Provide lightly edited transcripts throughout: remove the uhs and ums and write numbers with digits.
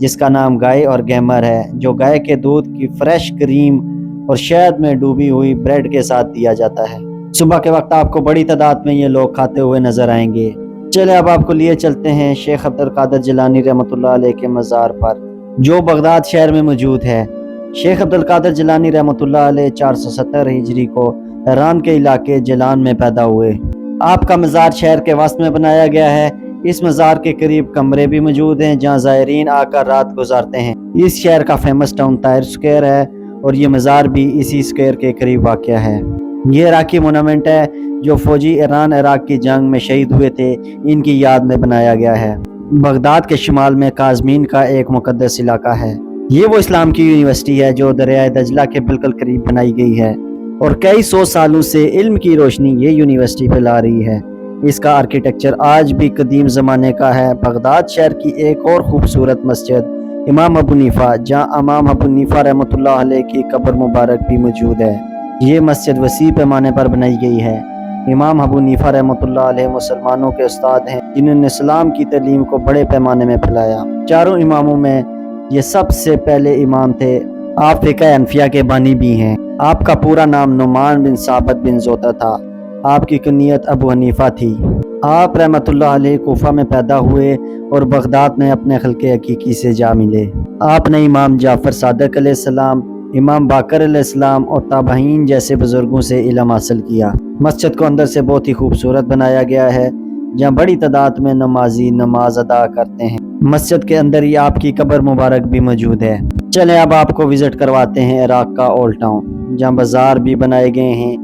جس کا نام گائے اور گیمر ہے، جو گائے کے دودھ کی فریش کریم اور شہد میں ڈوبی ہوئی بریڈ کے ساتھ دیا جاتا ہے۔ صبح کے وقت آپ کو بڑی تعداد میں یہ لوگ کھاتے ہوئے نظر آئیں گے۔ چلے اب آپ کو لیے چلتے ہیں شیخ عبد القادر جیلانی رحمۃ اللہ علیہ کے مزار پر، جو بغداد شہر میں موجود ہے۔ شیخ عبد القادر جیلانی رحمۃ اللہ علیہ 470 ہجری کو ایران کے علاقے جیلان میں پیدا ہوئے۔ آپ کا مزار شہر کے وسط میں بنایا گیا ہے۔ اس مزار کے قریب کمرے بھی موجود ہیں جہاں زائرین آ کر رات گزارتے ہیں۔ اس شہر کا فیمس ٹاؤن طاہر سکوئر ہے اور یہ مزار بھی اسی سکوئر کے قریب واقع ہے۔ یہ عراقی مونومنٹ ہے جو فوجی ایران عراق کی جنگ میں شہید ہوئے تھے، ان کی یاد میں بنایا گیا ہے۔ بغداد کے شمال میں کاظمین کا ایک مقدس علاقہ ہے۔ یہ وہ اسلام کی یونیورسٹی ہے جو دریائے دجلہ کے بالکل قریب بنائی گئی ہے اور کئی سو سالوں سے علم کی روشنی یہ یونیورسٹی پھیلا رہی ہے۔ اس کا آرکیٹیکچر آج بھی قدیم زمانے کا ہے۔ بغداد شہر کی ایک اور خوبصورت مسجد امام ابو حنیفہ، جہاں امام ابو حنیفہ رحمۃ اللہ علیہ کی قبر مبارک بھی موجود ہے۔ یہ مسجد وسیع پیمانے پر بنائی گئی ہے۔ امام ابو حنیفہ رحمۃ اللہ علیہ مسلمانوں کے استاد ہیں جنہوں نے اسلام کی تعلیم کو بڑے پیمانے میں پھیلایا۔ چاروں اماموں میں یہ سب سے پہلے امام تھے۔ آپ فقہ حنفیہ کے بانی بھی ہیں۔ آپ کا پورا نام نعمان بن ثابت بن زوطا تھا۔ آپ کی کنیت ابو حنیفہ تھی۔ آپ رحمۃ اللہ علیہ کوفہ میں پیدا ہوئے اور بغداد میں اپنے خلق حقیقی سے جا ملے۔ آپ نے امام جعفر صادق علیہ السلام، امام باقر علیہ السلام اور تابعین جیسے بزرگوں سے علم حاصل کیا۔ مسجد کو اندر سے بہت ہی خوبصورت بنایا گیا ہے جہاں بڑی تعداد میں نمازی نماز ادا کرتے ہیں۔ مسجد کے اندر ہی آپ کی قبر مبارک بھی موجود ہے۔ چلیں اب آپ کو وزٹ کرواتے ہیں عراق کا اولڈ ٹاؤن، جہاں بازار بھی بنائے گئے ہیں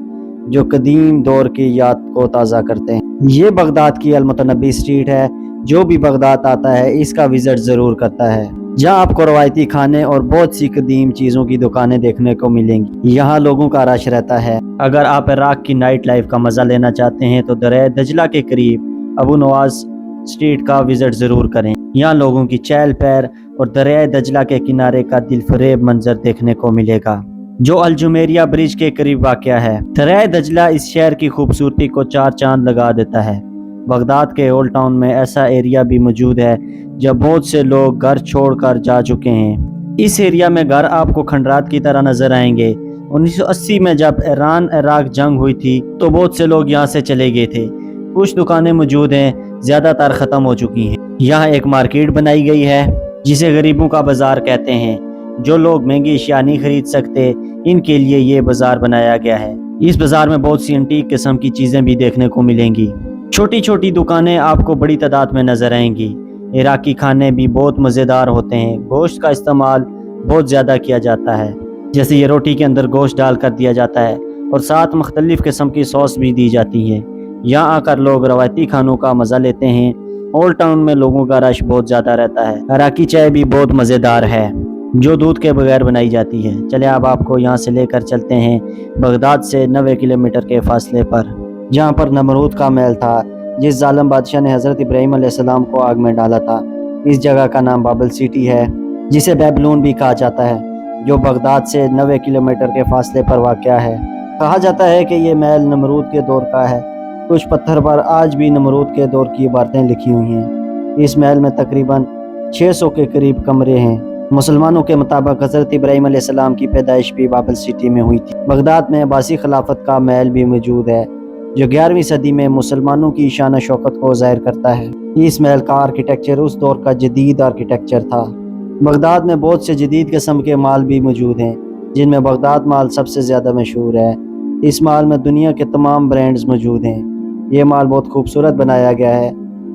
جو قدیم دور کی یاد کو تازہ کرتے ہیں۔ یہ بغداد کی المتنبی اسٹریٹ ہے۔ جو بھی بغداد آتا ہے اس کا وزٹ ضرور کرتا ہے، جہاں آپ کو روایتی کھانے اور بہت سی قدیم چیزوں کی دکانیں دیکھنے کو ملیں گی۔ یہاں لوگوں کا رش رہتا ہے۔ اگر آپ عراق کی نائٹ لائف کا مزہ لینا چاہتے ہیں تو دریائے دجلہ کے قریب ابو نواز اسٹریٹ کا وزٹ ضرور کریں۔ یہاں لوگوں کی چہل پہل اور دریائے دجلہ کے کنارے کا دل فریب منظر دیکھنے کو ملے گا، جو الجمیریہ برج کے قریب واقع ہے۔ دریائے دجلہ اس شہر کی خوبصورتی کو چار چاند لگا دیتا ہے۔ بغداد کے اولڈ ٹاؤن میں ایسا ایریا بھی موجود ہے جہاں بہت سے لوگ گھر چھوڑ کر جا چکے ہیں۔ اس ایریا میں گھر آپ کو کھنڈرات کی طرح نظر آئیں گے۔ 1980 میں جب ایران عراق جنگ ہوئی تھی تو بہت سے لوگ یہاں سے چلے گئے تھے۔ کچھ دکانیں موجود ہیں، زیادہ تر ختم ہو چکی ہیں۔ یہاں ایک مارکیٹ بنائی گئی ہے جسے غریبوں کا بازار کہتے ہیں۔ جو لوگ مہنگی اشیاء نہیں خرید سکتے ان کے لیے یہ بازار بنایا گیا ہے۔ اس بازار میں بہت سی انٹیک قسم کی چیزیں بھی دیکھنے کو ملیں گی۔ چھوٹی چھوٹی دکانیں آپ کو بڑی تعداد میں نظر آئیں گی۔ عراقی کھانے بھی بہت مزیدار ہوتے ہیں۔ گوشت کا استعمال بہت زیادہ کیا جاتا ہے، جیسے یہ روٹی کے اندر گوشت ڈال کر دیا جاتا ہے اور ساتھ مختلف قسم کی سوس بھی دی جاتی ہے۔ یہاں آ کر لوگ روایتی کھانوں کا مزہ لیتے ہیں۔ اولڈ ٹاؤن میں لوگوں کا رش بہت زیادہ رہتا ہے۔ عراقی چائے بھی بہت مزیدار ہے جو دودھ کے بغیر بنائی جاتی ہے۔ چلے اب آپ کو یہاں سے لے کر چلتے ہیں بغداد سے 90 کلومیٹر کے فاصلے پر، جہاں پر نمرود کا محل تھا جس ظالم بادشاہ نے حضرت ابراہیم علیہ السلام کو آگ میں ڈالا تھا۔ اس جگہ کا نام بابل سٹی ہے جسے بیبلون بھی کہا جاتا ہے، جو بغداد سے 90 کلومیٹر کے فاصلے پر واقع ہے۔ کہا جاتا ہے کہ یہ محل نمرود کے دور کا ہے۔ کچھ پتھر پر آج بھی نمرود کے دور کی عبارتیں لکھی ہوئی ہیں۔ اس محل میں تقریباً 600 کے قریب کمرے ہیں۔ مسلمانوں کے مطابق حضرت ابراہیم علیہ السلام کی پیدائش بھی بابل سٹی میں ہوئی تھی۔ بغداد میں عباسی خلافت کا محل بھی موجود ہے جو 11ویں صدی میں مسلمانوں کی شان و شوکت کو ظاہر کرتا ہے۔ اس محل کا آرکیٹیکچر اس دور کا جدید آرکیٹیکچر تھا۔ بغداد میں بہت سے جدید قسم کے مال بھی موجود ہیں جن میں بغداد مال سب سے زیادہ مشہور ہے۔ اس مال میں دنیا کے تمام برانڈز موجود ہیں۔ یہ مال بہت خوبصورت بنایا گیا ہے۔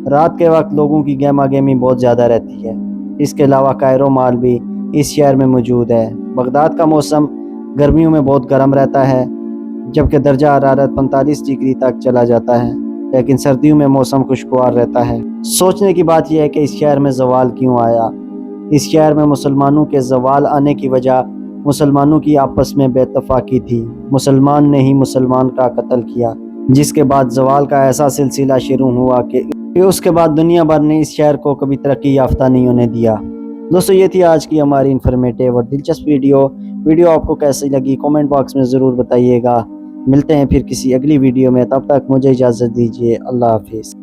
رات کے وقت لوگوں کی گہما گہمی بہت زیادہ رہتی ہے۔ اس کے علاوہ کائرو مال بھی اس شہر میں موجود ہے۔ بغداد کا موسم گرمیوں میں بہت گرم رہتا ہے جبکہ درجہ حرارت 45 ڈگری تک چلا جاتا ہے، لیکن سردیوں میں موسم خوشگوار رہتا ہے۔ سوچنے کی بات یہ ہے کہ اس شہر میں زوال کیوں آیا۔ اس شہر میں مسلمانوں کے زوال آنے کی وجہ مسلمانوں کی آپس میں بے اتفاقی تھی۔ مسلمان نے ہی مسلمان کا قتل کیا، جس کے بعد زوال کا ایسا سلسلہ شروع ہوا کہ اس کے بعد دنیا بھر نے اس شہر کو کبھی ترقی یافتہ نہیں ہونے دیا۔ دوستو یہ تھی آج کی ہماری انفارمیٹیو اور دلچسپ ویڈیو آپ کو کیسی لگی کامنٹ باکس میں ضرور بتائیے گا۔ ملتے ہیں پھر کسی اگلی ویڈیو میں، تب تک مجھے اجازت دیجیے۔ اللہ حافظ۔